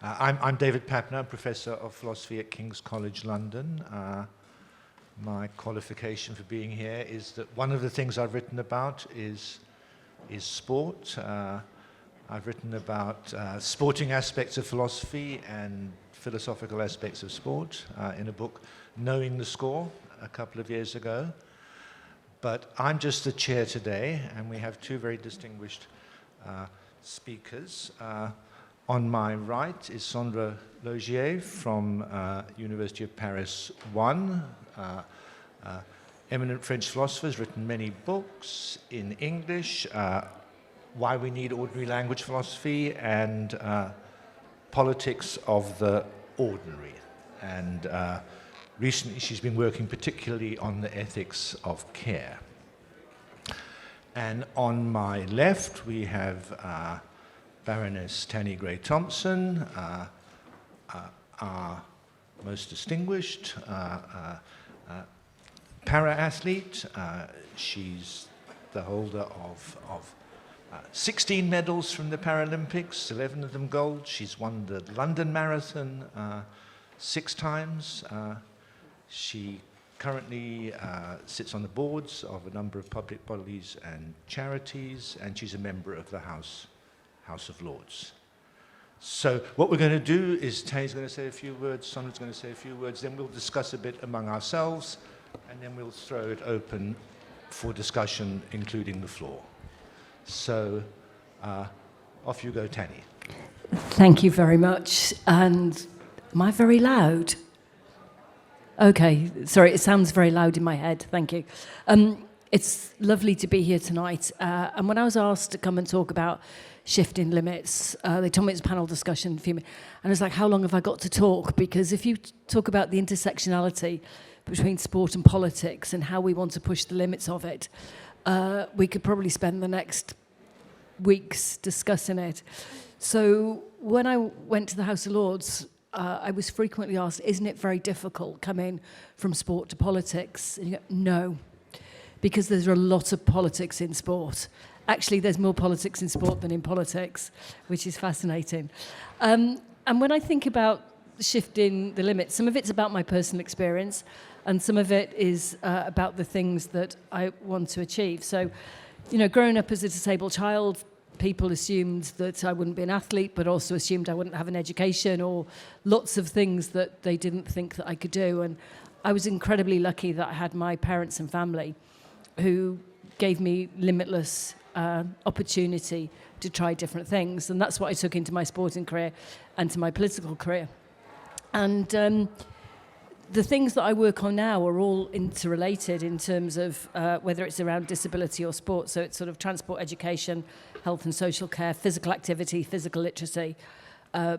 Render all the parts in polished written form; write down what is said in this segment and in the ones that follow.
I'm David Papner, Professor of Philosophy at King's College London. My qualification for being here is that one of the things I've written about is sport. I've written about sporting aspects of philosophy and philosophical aspects of sport in a book, Knowing the Score, a couple of years ago. But I'm just the chair today, and we have two very distinguished speakers. On my right is Sandra Logier from University of Paris 1. Eminent French philosopher, has written many books in English, Why We Need Ordinary Language Philosophy, and Politics of the Ordinary. And recently she's been working particularly on the ethics of care. And on my left we have Baroness Tanni Grey-Thompson, our most distinguished para-athlete. She's the holder of 16 medals from the Paralympics, 11 of them gold. She's won the London Marathon 6 times. She currently sits on the boards of a number of public bodies and charities, and she's a member of the House of Lords. So what we're going to do is Tanni's going to say a few words, Sandra's going to say a few words, then we'll discuss a bit among ourselves, and then we'll throw it open for discussion, including the floor. So off you go, Tanni. Thank you very much. And am I very loud? Okay, sorry, it sounds very loud in my head. Thank you. It's lovely to be here tonight. And when I was asked to come and talk about shifting limits, they told me it's a panel discussion. And I was like, how long have I got to talk? Because if you talk about the intersectionality between sport and politics and how we want to push the limits of it, we could probably spend the next weeks discussing it. So when I went to the House of Lords, I was frequently asked, isn't it very difficult coming from sport to politics? And you go, no, because there's a lot of politics in sport. Actually, there's more politics in sport than in politics, which is fascinating. And when I think about shifting the limits, some of it's about my personal experience, and some of it is about the things that I want to achieve. So, you know, growing up as a disabled child, people assumed that I wouldn't be an athlete, but also assumed I wouldn't have an education, or lots of things that they didn't think that I could do. And I was incredibly lucky that I had my parents and family who gave me limitless opportunity to try different things. And that's what I took into my sporting career and to my political career. And the things that I work on now are all interrelated in terms of whether it's around disability or sport. So it's sort of transport, education, health and social care, physical activity, physical literacy,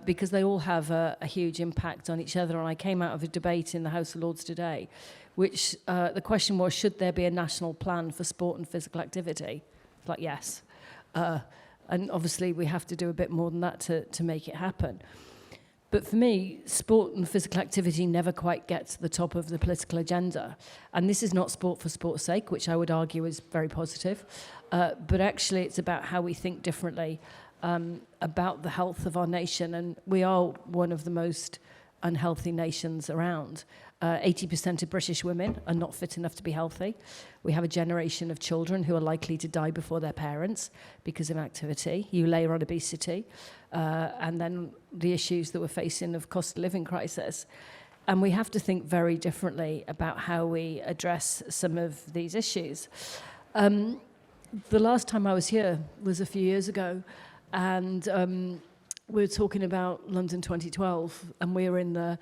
because they all have a huge impact on each other. And I came out of a debate in the House of Lords today, which the question was, should there be a national plan for sport and physical activity? It's like, yes. And obviously we have to do a bit more than that to make it happen. But for me, sport and physical activity never quite get to the top of the political agenda. And this is not sport for sport's sake, which I would argue is very positive. But actually, it's about how we think differently about the health of our nation. And we are one of the most unhealthy nations around. 80% of British women are not fit enough to be healthy. We have a generation of children who are likely to die before their parents because of activity. You layer on obesity, and then the issues that we're facing of cost of living crisis. And we have to think very differently about how we address some of these issues. The last time I was here was a few years ago, and we were talking about London 2012, and we were in the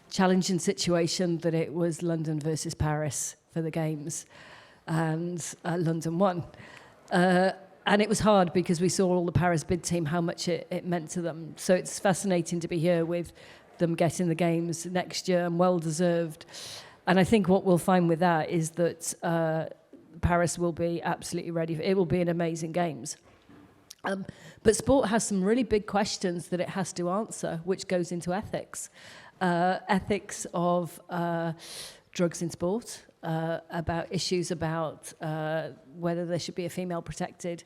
challenging situation that it was London versus Paris for the Games, and London won. And it was hard because we saw all the Paris bid team, how much it meant to them. So it's fascinating to be here with them getting the Games next year, and well deserved. And I think what we'll find with that is that Paris will be absolutely ready. It will be an amazing Games. But sport has some really big questions that it has to answer, which goes into ethics. Ethics of drugs in sport, about issues about whether there should be a female protected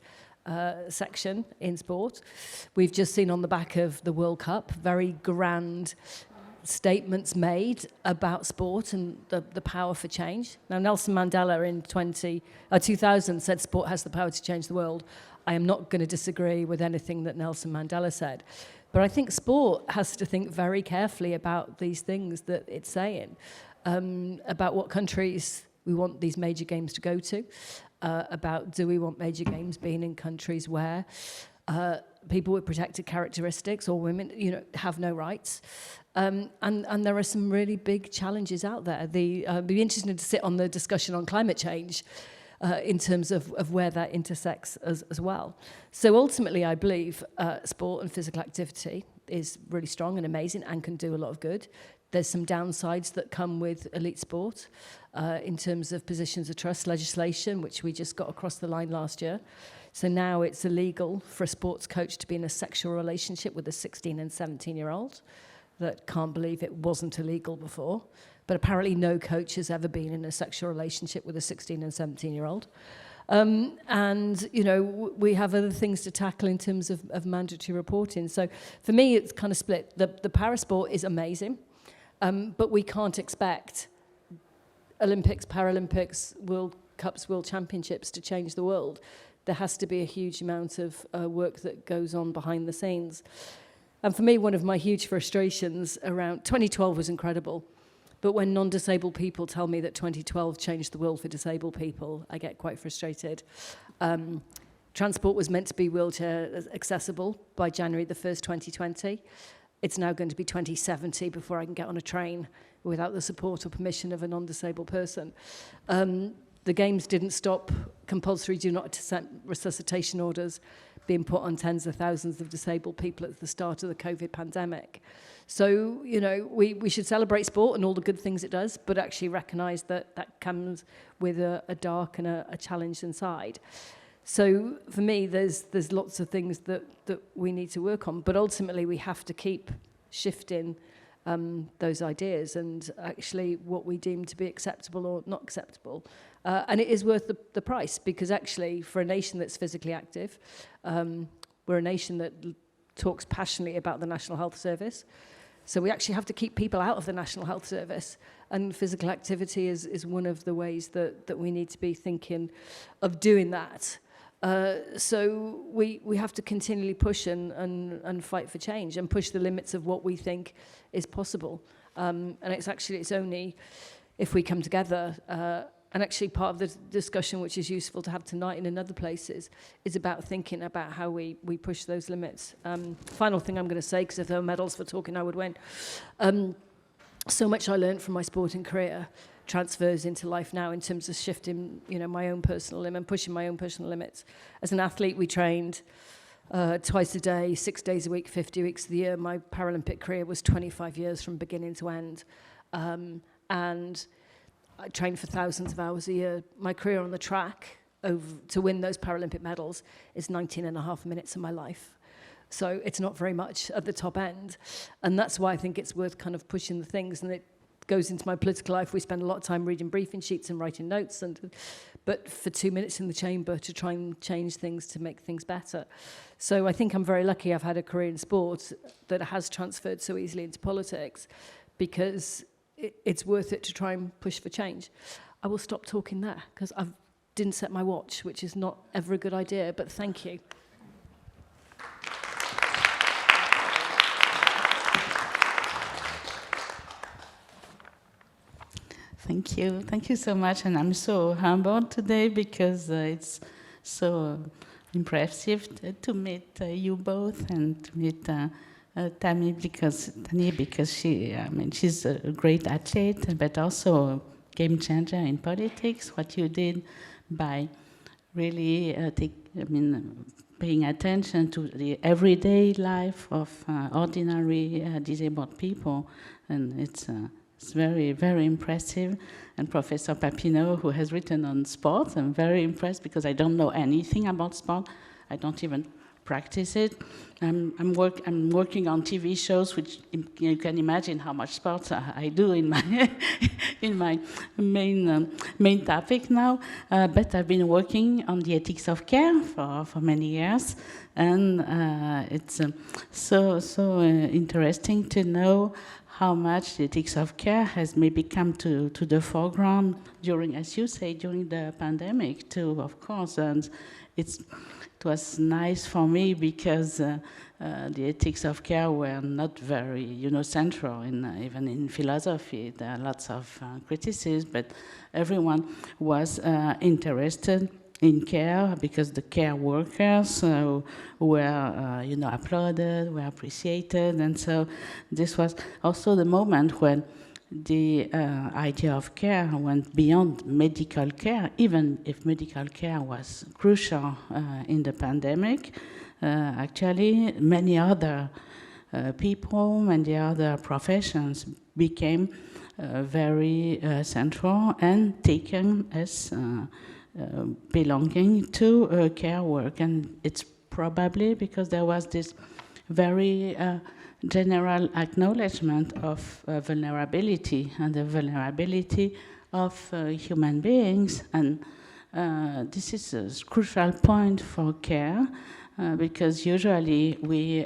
section in sport. We've just seen on the back of the World Cup very grand statements made about sport and the power for change. Now, Nelson Mandela in 2000 said sport has the power to change the world. I am not going to disagree with anything that Nelson Mandela said. But I think sport has to think very carefully about these things that it's saying, about what countries we want these major games to go to, about do we want major games being in countries where people with protected characteristics or women, have no rights. And there are some really big challenges out there. It'd be interesting to sit on the discussion on climate change in terms of where that intersects as well. So ultimately, I believe sport and physical activity is really strong and amazing and can do a lot of good. There's some downsides that come with elite sport in terms of positions of trust legislation, which we just got across the line last year. So now it's illegal for a sports coach to be in a sexual relationship with a 16 and 17-year-old. That can't believe it wasn't illegal before. But apparently no coach has ever been in a sexual relationship with a 16 and 17-year-old. And, we have other things to tackle in terms of mandatory reporting. So for me, it's kind of split. The parasport is amazing, but we can't expect Olympics, Paralympics, World Cups, World Championships to change the world. There has to be a huge amount of work that goes on behind the scenes. And for me, one of my huge frustrations around 2012 was incredible. But when non-disabled people tell me that 2012 changed the world for disabled people, I get quite frustrated. Transport was meant to be wheelchair accessible by January the 1st, 2020. It's now going to be 2070 before I can get on a train without the support or permission of a non-disabled person. The Games didn't stop compulsory do not resuscitation orders being put on tens of thousands of disabled people at the start of the COVID pandemic. So, we should celebrate sport and all the good things it does, but actually recognise that comes with a dark and a challenge inside. So for me, there's lots of things that we need to work on, but ultimately we have to keep shifting those ideas and actually what we deem to be acceptable or not acceptable. And it is worth the price, because actually for a nation that's physically active, we're a nation that talks passionately about the National Health Service. So we actually have to keep people out of the National Health Service, and physical activity is one of the ways that we need to be thinking of doing that. So we have to continually push and fight for change and push the limits of what we think is possible. And it's only if we come together, and actually part of the discussion which is useful to have tonight and in other places is about thinking about how we push those limits. Final thing I'm going to say, because if there were medals for talking, I would win. So much I learned from my sporting career transfers into life now in terms of shifting, my own personal limit and pushing my own personal limits. As an athlete, we trained twice a day, 6 days a week, 50 weeks of the year. My Paralympic career was 25 years from beginning to end. And I trained for thousands of hours a year. My career on the track to win those Paralympic medals is 19 and a half minutes of my life. So it's not very much at the top end. And that's why I think it's worth kind of pushing the things. And it goes into my political life. We spend a lot of time reading briefing sheets and writing notes, but for 2 minutes in the chamber to try and change things to make things better. So I think I'm very lucky I've had a career in sport that has transferred so easily into politics, because it's worth it to try and push for change. I will stop talking there because I didn't set my watch, which is not ever a good idea, but thank you. Thank you. Thank you so much. And I'm so humbled today because it's so impressive to meet you both and to meet Tani because she's a great athlete, but also a game changer in politics. What you did by really paying attention to the everyday life of ordinary disabled people, and it's very, very impressive. And Professor Papineau, who has written on sport, I'm very impressed because I don't know anything about sport. I don't even practice it. I'm working on TV shows, which you can imagine how much sports I do in my in my main topic now. But I've been working on the ethics of care for many years, and it's so interesting to know how much the ethics of care has maybe come to the foreground during, as you say, during the pandemic too, of course. And it was nice for me because the ethics of care were not very, central even in philosophy. There are lots of criticism, but everyone was interested in care because the care workers were, applauded, were appreciated, and so this was also the moment when the idea of care went beyond medical care, even if medical care was crucial in the pandemic. Actually, many other people, many other professions became very central and taken as belonging to care work. And it's probably because there was this very general acknowledgement of vulnerability and the vulnerability of human beings. And this is a crucial point for care because usually we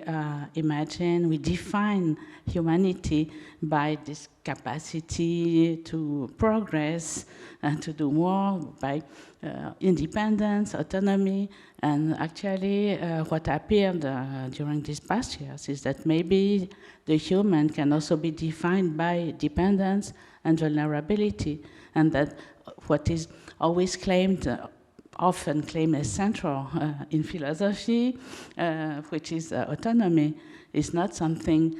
define humanity by this capacity to progress and to do more, by independence, autonomy. And actually what appeared during these past years is that maybe the human can also be defined by dependence and vulnerability, and that what is always claimed, often claimed as central in philosophy, which is autonomy, is not something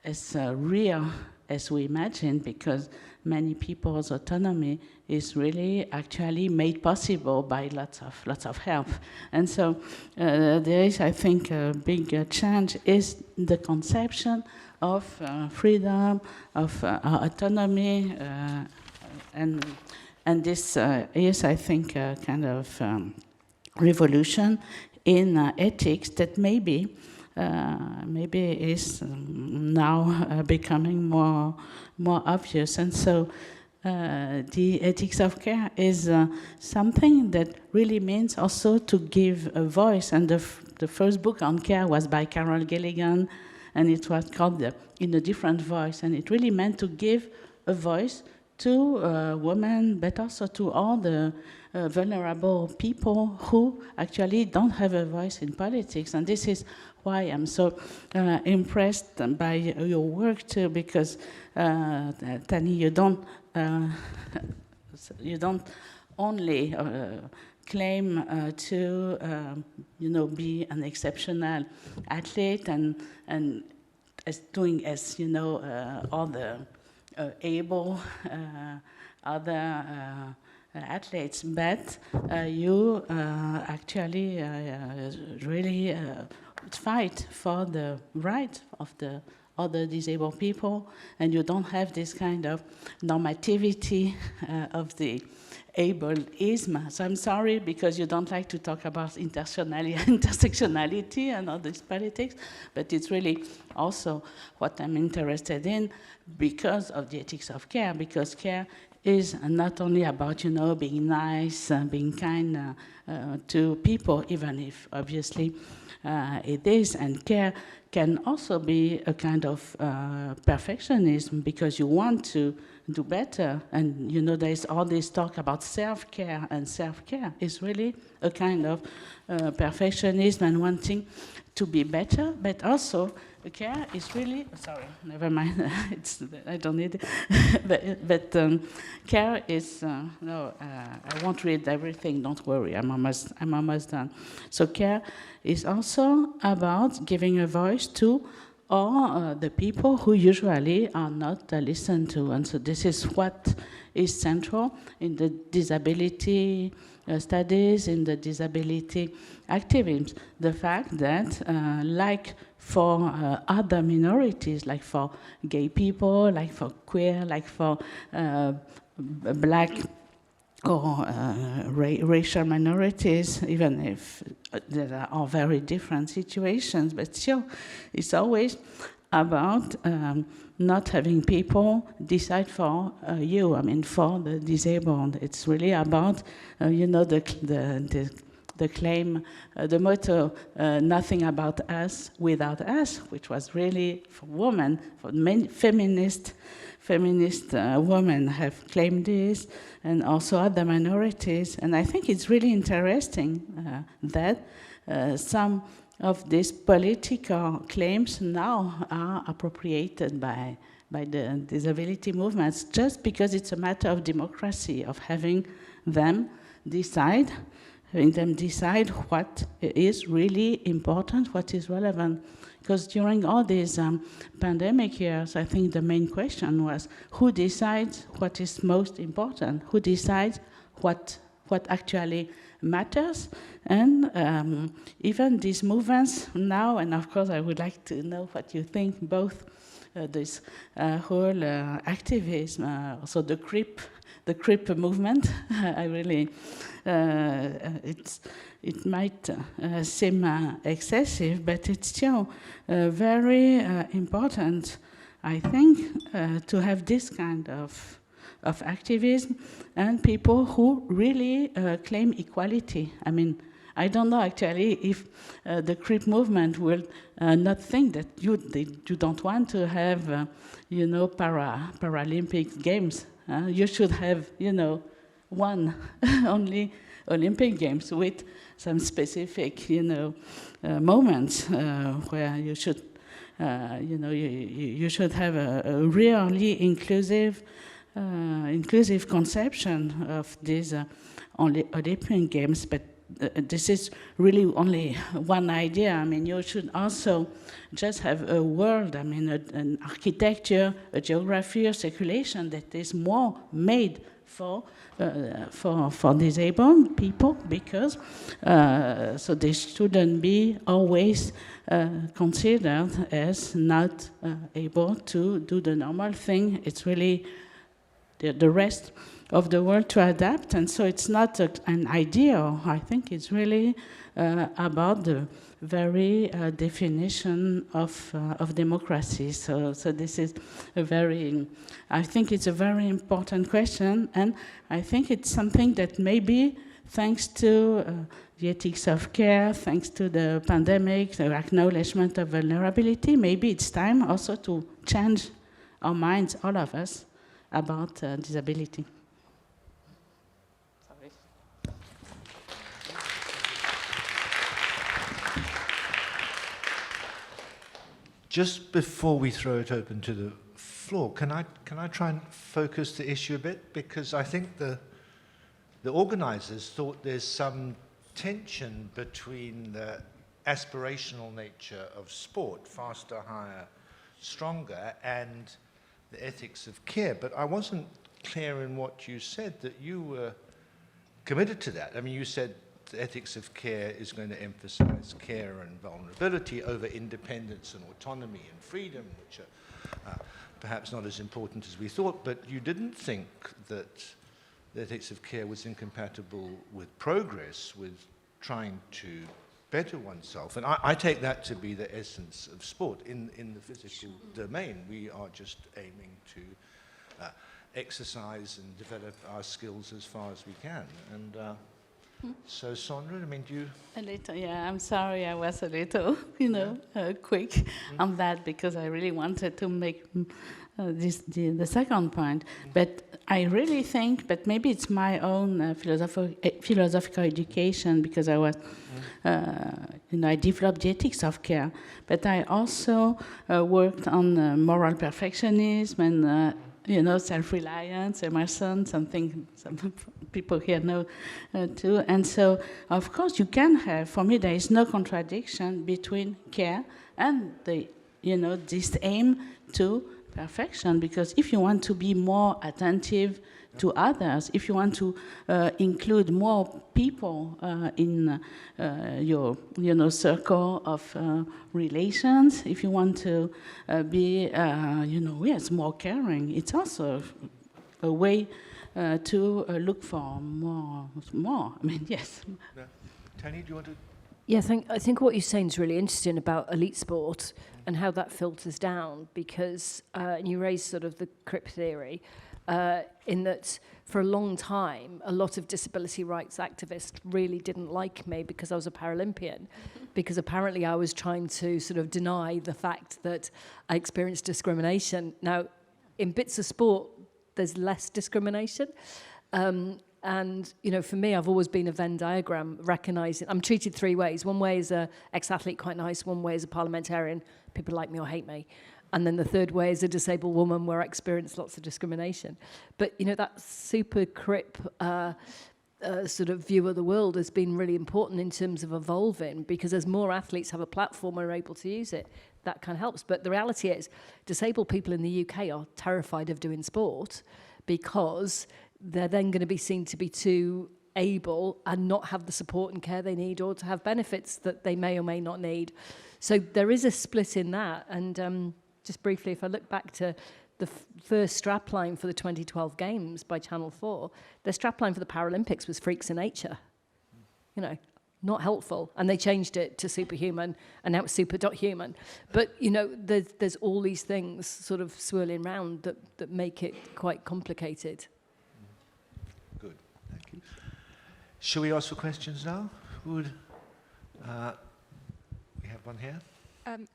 as real as we imagine, because many people's autonomy is really actually made possible by lots of help. And so there is, I think, a big change is the conception of freedom, of autonomy, and this is, I think, a kind of revolution in ethics that maybe is now becoming more obvious. And so the ethics of care is something that really means also to give a voice. And the first book on care was by Carol Gilligan, and it was called In a Different Voice. And it really meant to give a voice to women, but also to all the vulnerable people who actually don't have a voice in politics. And this is why I'm so impressed by your work too, because Tani, you don't only claim to be an exceptional athlete and as doing as all the able other athletes, but you actually really fight for the right of the other disabled people, and you don't have this kind of normativity of the ableism. So I'm sorry because you don't like to talk about intersectionality and all this politics, but it's really also what I'm interested in because of the ethics of care, because care is not only about, being nice, being kind to people, even if obviously it is, and care can also be a kind of perfectionism because you want to do better. And there's all this talk about self-care, and self-care is really a kind of perfectionism and wanting to be better, but also care is really, sorry, never mind, I don't need it, but care is, I won't read everything, don't worry, I'm almost done. So care is also about giving a voice to all the people who usually are not listened to. And so this is what is central in the disability studies, in the disability activism. The fact that, like for other minorities, like for gay people, like for queer, like for black or racial minorities, even if there are very different situations, but still, it's always about not having people decide for you. I mean, for the disabled. It's really about, the claim, the motto, nothing about us without us, which was really for women, for many feminist women have claimed this, and also other minorities. And I think it's really interesting that some of these political claims now are appropriated by the disability movements, just because it's a matter of democracy, of having them decide what is really important, what is relevant. Because during all these pandemic years, I think the main question was, who decides what is most important? Who decides what actually matters? And even these movements now, and of course I would like to know what you think, both this whole activism, also the creep movement. I really, it might seem excessive, but it's still very important, I think, to have this kind of activism and people who really claim equality. I mean, I don't know actually if the creep movement will not think that you don't want to have, Paralympic Games. You should have, one only Olympic Games with some specific, moments where you should, you should have a really inclusive conception of these only Olympic Games. But this is really only one idea. I mean, you should also just have a world, I mean, an architecture, a geography, a circulation that is more made for disabled people, because so they shouldn't be always considered as not able to do the normal thing. It's really the rest of the world to adapt, and so it's not an ideal. I think it's really about the very definition of democracy. So this is I think it's a very important question, and I think it's something that maybe, thanks to the ethics of care, thanks to the pandemic, the acknowledgement of vulnerability, maybe it's time also to change our minds, all of us, about disability. Just before we throw it open to the floor, can I try and focus the issue a bit? Because I think the organizers thought there's some tension between the aspirational nature of sport, faster, higher, stronger, and the ethics of care. But I wasn't clear in what you said, that you were committed to that. I mean, you said the ethics of care is going to emphasize care and vulnerability over independence and autonomy and freedom, which are perhaps not as important as we thought, but you didn't think that the ethics of care was incompatible with progress, with trying to better oneself. And I take that to be the essence of sport. In the physical domain, we are just aiming to exercise and develop our skills as far as we can. And so, Sondra, I mean, do you... A little, yeah, I'm sorry I was a little, quick on that, because I really wanted to make the second point. But I really think, but maybe it's my own philosophical education, because I was, I developed the ethics of care, but I also worked on moral perfectionism and self-reliance, Emerson, something some people here know too. And so, of course, you can have, for me, there is no contradiction between care and this aim to perfection, because if you want to be more attentive to others, if you want to include more people in your circle of relations, if you want to be more caring, it's also a way to look for more. I mean, yes. No. Tony, do you want to? Yeah, I think what you're saying is really interesting about elite sport and how that filters down, because and you raised sort of the crip theory, in that for a long time, a lot of disability rights activists really didn't like me because I was a Paralympian, because apparently I was trying to sort of deny the fact that I experienced discrimination. Now, in bits of sport, there's less discrimination. And, you know, for me, I've always been a Venn diagram, recognising, I'm treated three ways. One way as a ex-athlete, quite nice. One way as a parliamentarian, people like me or hate me. And then the third way is a disabled woman where I experience lots of discrimination. But, you know, that super crip sort of view of the world has been really important in terms of evolving, because as more athletes have a platform and are able to use it, that kind of helps. But the reality is, disabled people in the UK are terrified of doing sport because they're then going to be seen to be too able and not have the support and care they need, or to have benefits that they may or may not need. So there is a split in that. And just briefly, if I look back to the first strapline for the 2012 Games by Channel 4, the strapline for the Paralympics was Freaks in Nature. You know, not helpful. And they changed it to Superhuman, and now it's Super.Human. But, you know, there's all these things sort of swirling around that make it quite complicated. Good, thank you. Shall we ask for questions now? Who would, we have one here.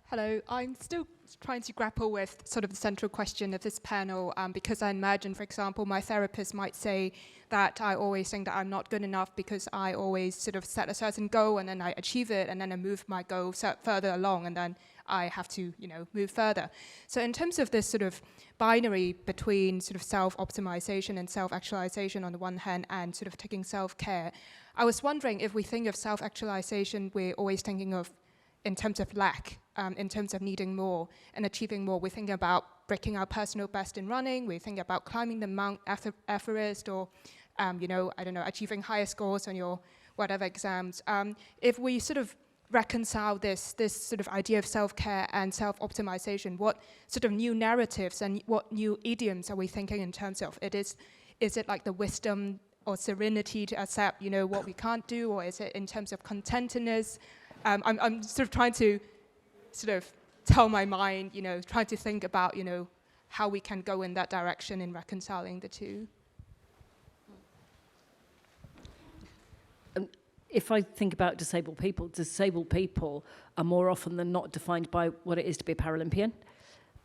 Hello, I'm still trying to grapple with sort of the central question of this panel, because I imagine, for example, my therapist might say that I always think that I'm not good enough because I always sort of set a certain goal and then I achieve it and then I move my goal further along and then I have to, you know, move further. So in terms of this sort of binary between sort of self-optimization and self-actualization on the one hand and sort of taking self-care, I was wondering if we think of self-actualization, we're always thinking of in terms of lack, in terms of needing more and achieving more. We think about breaking our personal best in running. We think about climbing the Mount Everest, or, you know, I don't know, achieving higher scores on your whatever exams. If we sort of reconcile this sort of idea of self-care and self-optimization, what sort of new narratives and what new idioms are we thinking in terms of it? Is it like the wisdom or serenity to accept, you know, what we can't do, or is it in terms of contentedness? I'm sort of trying to sort of tell my mind, you know, trying to think about, you know, how we can go in that direction in reconciling the two. If I think about disabled people are more often than not defined by what it is to be a Paralympian.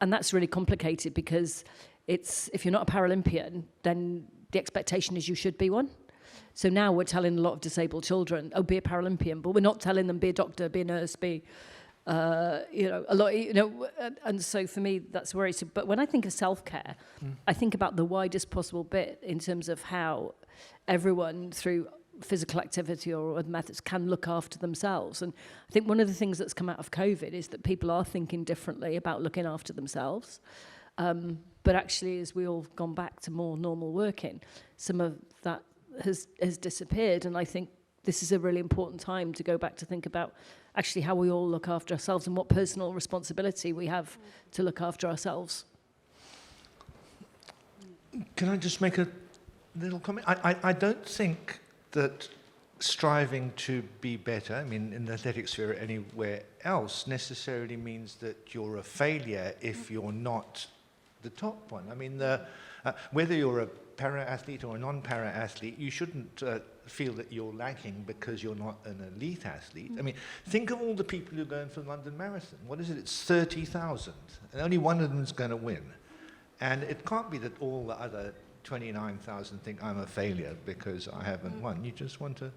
And that's really complicated, because if you're not a Paralympian, then the expectation is you should be one. So now we're telling a lot of disabled children, oh, be a Paralympian, but we're not telling them be a doctor, be a nurse, be, you know, a lot, you know, and so for me, that's worrisome. But when I think of self-care, I think about the widest possible bit in terms of how everyone, through physical activity or other methods, can look after themselves. And I think one of the things that's come out of COVID is that people are thinking differently about looking after themselves. But actually, as we all gone back to more normal working, some of that has disappeared, and I think this is a really important time to go back to think about actually how we all look after ourselves and what personal responsibility we have to look after ourselves. Can I just make a little comment? I don't think that striving to be better, I mean, in the athletic sphere or anywhere else, necessarily means that you're a failure if you're not the top one. I mean, whether you're a para-athlete or a non-para-athlete, you shouldn't feel that you're lacking because you're not an elite athlete. I mean, think of all the people who are going for the London Marathon. What is it? It's 30,000, and only one of them is going to win. And it can't be that all the other 29,000 think I'm a failure because I haven't won. You just want to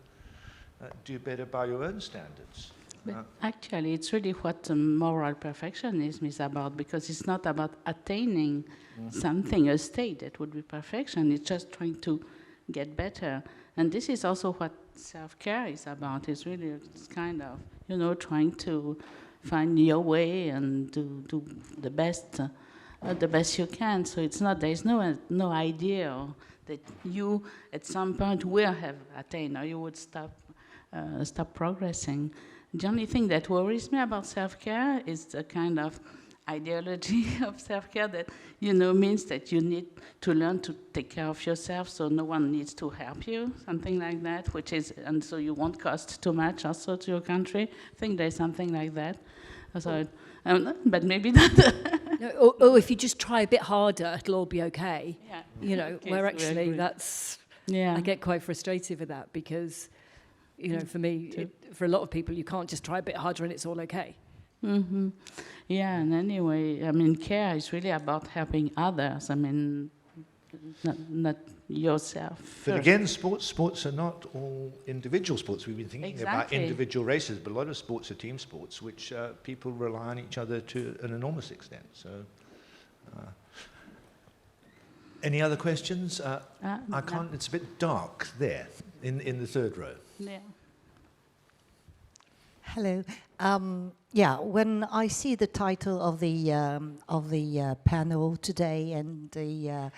do better by your own standards. But actually, it's really what moral perfectionism is about, because it's not about attaining something, a state that would be perfection. It's just trying to get better. And this is also what self-care is about. It's really it's kind of, you know, trying to find your way and do the best you can. So it's not, there's no idea that you at some point will have attained, or you would stop progressing. The only thing that worries me about self-care is the kind of ideology of self-care that, you know, means that you need to learn to take care of yourself, so no one needs to help you, something like that, which is, and so you won't cost too much also to your country. I think there's something like that. So, but maybe not. No, or if you just try a bit harder, it'll all be okay. Yeah. You know, Okay, where so we actually agree. that's, Yeah. I get quite frustrated with that because, you know, for me, for a lot of people, you can't just try a bit harder and it's all okay. Mm-hmm. Yeah, and anyway, I mean, care is really about helping others. I mean, not yourself. But first. again, sports are not all individual sports. We've been thinking about Exactly. individual races, but a lot of sports are team sports, which people rely on each other to an enormous extent. So, any other questions? I can't. It's a bit dark there in the third row. Yeah. Hello. Yeah, when I see the title of the panel today and the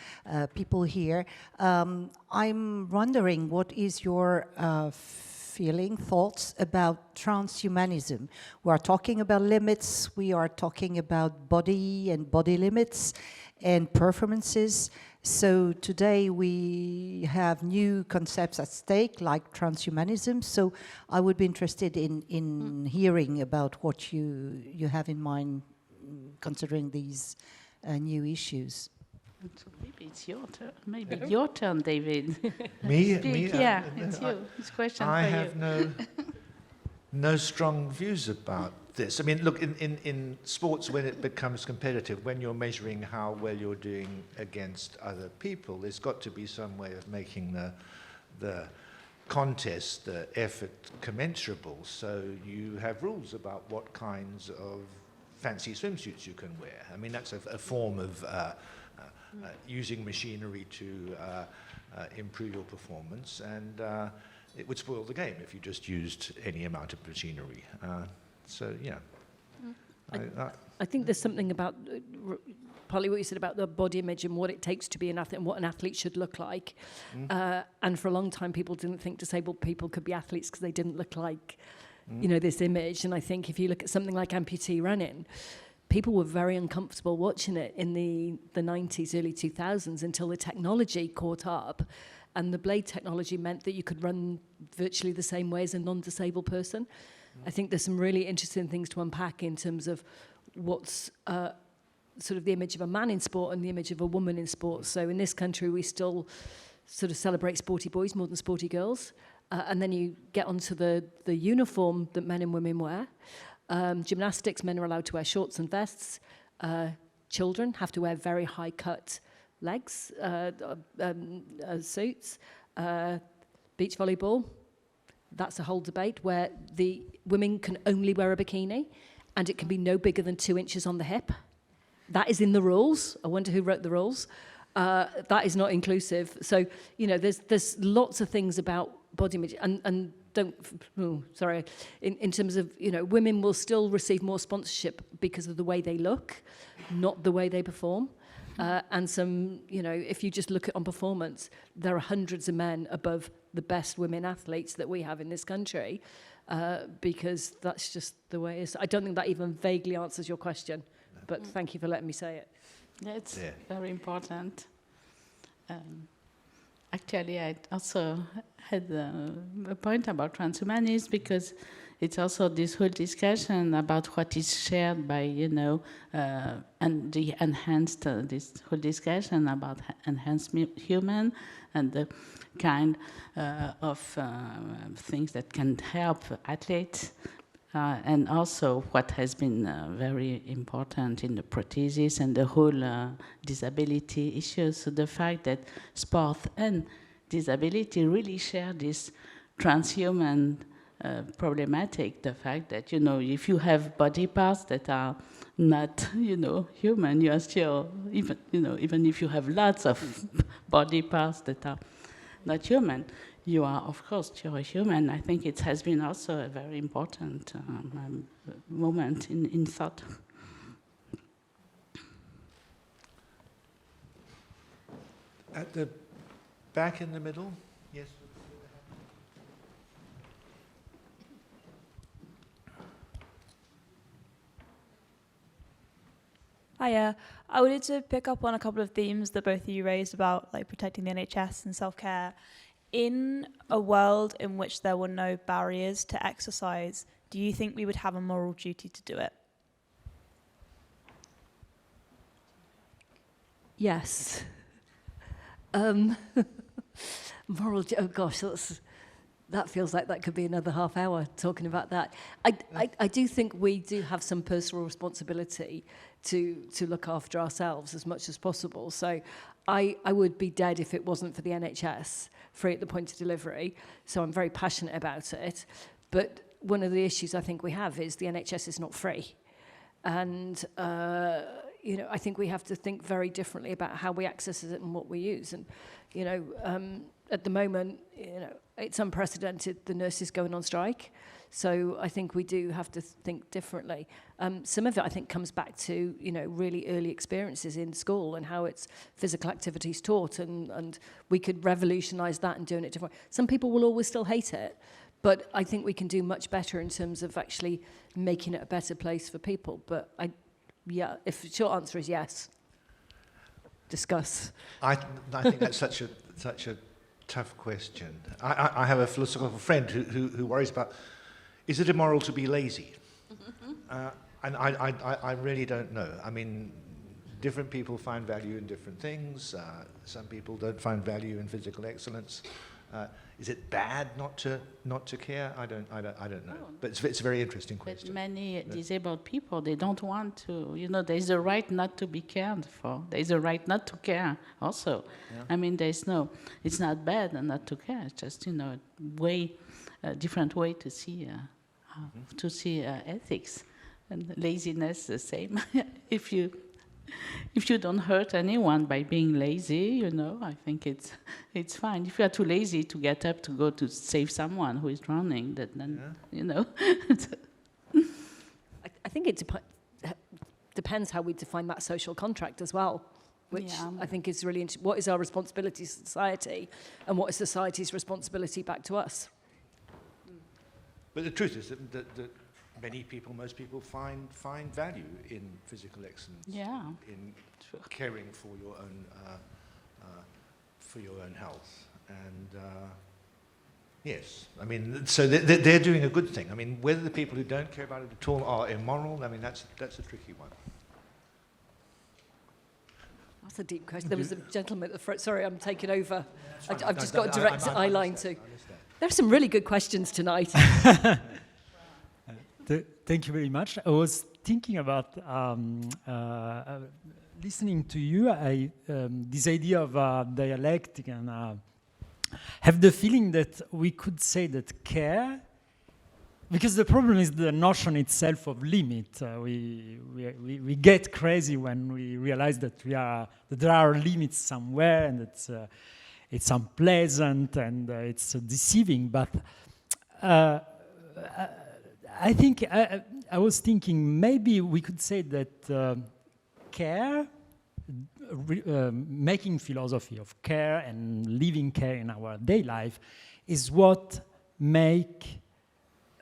people here, I'm wondering what is your feeling, thoughts about transhumanism? We are talking about limits. We are talking about body and body limits and performances. So today we have new concepts at stake like transhumanism. So I would be interested in hearing about what you have in mind considering these new issues. So maybe it's your turn. Maybe your turn, David. Me? Speak. Yeah, it's you. It's a question I for you. have no strong views about this. I mean, look, in sports, when it becomes competitive, when you're measuring how well you're doing against other people, there's got to be some way of making the contest, the effort commensurable. So you have rules about what kinds of fancy swimsuits you can wear. I mean, that's a form of using machinery to improve your performance, and it would spoil the game if you just used any amount of machinery. So, yeah. I think there's something about partly what you said about the body image and what it takes to be an athlete and what an athlete should look like. And for a long time, people didn't think disabled people could be athletes because they didn't look like, you know, this image. And I think if you look at something like amputee running, people were very uncomfortable watching it in the 90s, early 2000s until the technology caught up. And the blade technology meant that you could run virtually the same way as a non-disabled person. I think there's some really interesting things to unpack in terms of what's sort of the image of a man in sport and the image of a woman in sport. So in this country, we still sort of celebrate sporty boys more than sporty girls. And then you get onto the uniform that men and women wear. Gymnastics, men are allowed to wear shorts and vests. Children have to wear very high-cut legs, suits. Beach volleyball, that's a whole debate where the women can only wear a bikini and it can be no bigger than 2 inches on the hip. That is in the rules. I wonder who wrote the rules. That is not inclusive. So, you know, there's lots of things about body image and in terms of, you know, women will still receive more sponsorship because of the way they look, not the way they perform. And some, you know, if you just look at on performance, there are hundreds of men above the best women athletes that we have in this country, because that's just the way it is. I don't think that even vaguely answers your question, but thank you for letting me say it. That's very important. Actually, I also had a point about transhumanism because it's also this whole discussion about what is shared by, you know, and the enhanced, this whole discussion about enhanced human and the kind of things that can help athletes. And also what has been very important in the prosthesis and the whole disability issues. So the fact that sport and disability really share this transhuman problematic, the fact that, you know, if you have body parts that are not, you know, human, you are still, even, you know, even if you have lots of body parts that are not human, you are, of course, you're a human. I think it has been also a very important moment in thought. At the back in the middle, yes. Hiya. I wanted to pick up on a couple of themes that both of you raised about like protecting the NHS and self-care. In a world in which there were no barriers to exercise, do you think we would have a moral duty to do it? Yes. Oh gosh, that feels like that could be another half hour talking about that. I do think we do have some personal responsibility to look after ourselves as much as possible. So I would be dead if it wasn't for the NHS, free at the point of delivery. So I'm very passionate about it. But one of the issues I think we have is the NHS is not free. And I think we have to think very differently about how we access it and what we use. And, at the moment, it's unprecedented, the nurses going on strike. So I think we do have to think differently. Some of it, I think, comes back to, really early experiences in school and how it's physical activities taught. And we could revolutionise that and doing it differently. Some people will always still hate it. But I think we can do much better in terms of actually making it a better place for people. But if the short answer is yes, discuss. I think that's such a tough question. I have a philosophical friend who worries about, is it immoral to be lazy? And I really don't know. I mean, different people find value in different things. Some people don't find value in physical excellence. Is it bad not to care? I don't know. But it's a very interesting question. But many disabled people, they don't want to. There's a right not to be cared for. There's a right not to care also. Yeah. I mean, it's not bad not to care. It's just a different way to see ethics, and laziness the same. If you don't hurt anyone by being lazy, I think it's fine. If you are too lazy to get up to go to save someone who is drowning, then. I think it depends how we define that social contract as well, which I think is really interesting. What is our responsibility to society, and what is society's responsibility back to us? But the truth is that most people find value in physical excellence. Yeah. In caring for your own health, and yes, I mean, so they're doing a good thing. I mean, whether the people who don't care about it at all are immoral, I mean, that's a tricky one. That's a deep question. There was a gentleman at the front. Sorry, I'm taking over. I've just got a direct eye line to. There are some really good questions tonight. Thank you very much. I was thinking about listening to you. This idea of dialectic, and have the feeling that we could say that care, because the problem is the notion itself of limit. We get crazy when we realize that there are limits somewhere, and it's unpleasant and it's deceiving. But I think I was thinking maybe we could say that care, making philosophy of care and living care in our day life, is what make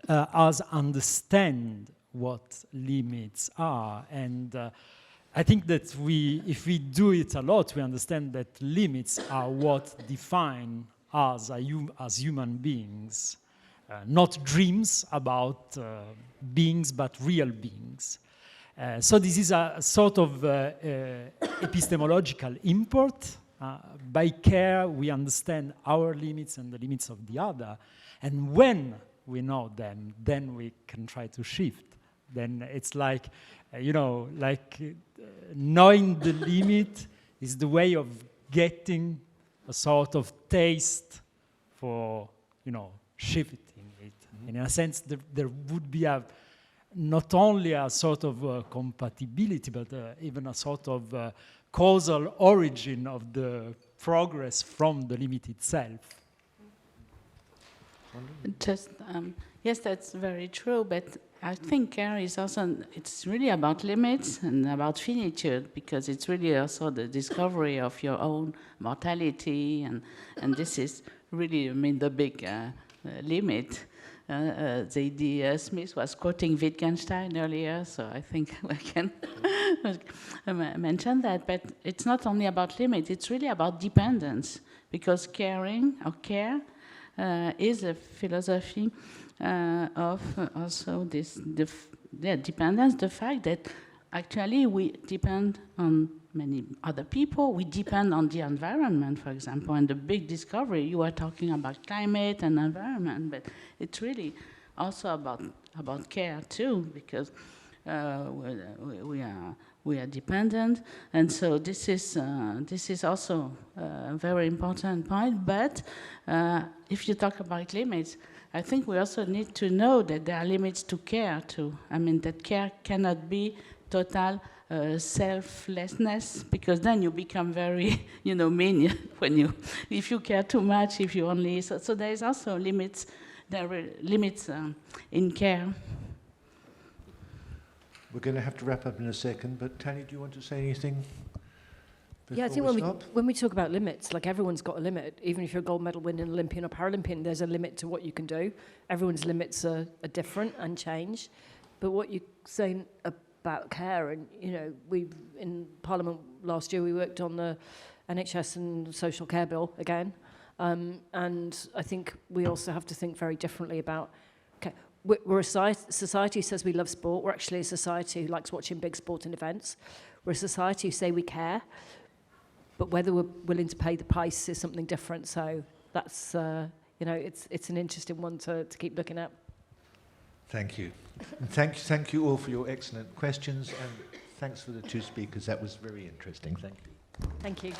us understand what limits are. And I think that if we do it a lot, we understand that limits are what define us as human beings. Not dreams about beings, but real beings. So this is a sort of epistemological import. By care, we understand our limits and the limits of the other. And when we know them, then we can try to shift. Then it's like, knowing the limit is the way of getting a sort of taste for, shifting. In a sense, there would be not only a sort of compatibility, but even a sort of causal origin of the progress from the limit itself. Yes, that's very true, but I think care is also, it's really about limits and about finitude, because it's really also the discovery of your own mortality, and this is really, the big limit. Zadie Smith was quoting Wittgenstein earlier, so I think I can mentioned that, but it's not only about limits, it's really about dependence, because caring or care is a philosophy of also this dependence, the fact that actually we depend on many other people, we depend on the environment, for example, and the big discovery, you are talking about climate and environment, but it's really also about care too, because we are dependent, and so this is also a very important point. But if you talk about limits, I think we also need to know that there are limits to care too. I mean, that care cannot be total selflessness, because then you become very, mean if you care too much, if you only. So there is also limits. There are limits in care. We're going to have to wrap up in a second, but Tanya, do you want to say anything? Yeah, I think when we talk about limits, like everyone's got a limit. Even if you're a gold medal winning Olympian or Paralympian, there's a limit to what you can do. Everyone's limits are different and change. But what you're saying about care, and we in Parliament last year we worked on the NHS and social care bill again, and I think we also have to think very differently about. Okay, we're a society who says we love sport. We're actually a society who likes watching big sporting events. We're a society who say we care, but whether we're willing to pay the price is something different. So that's it's an interesting one to keep looking at. Thank you. And thank you all for your excellent questions, and thanks for the two speakers. That was very interesting. Thank you. Thank you.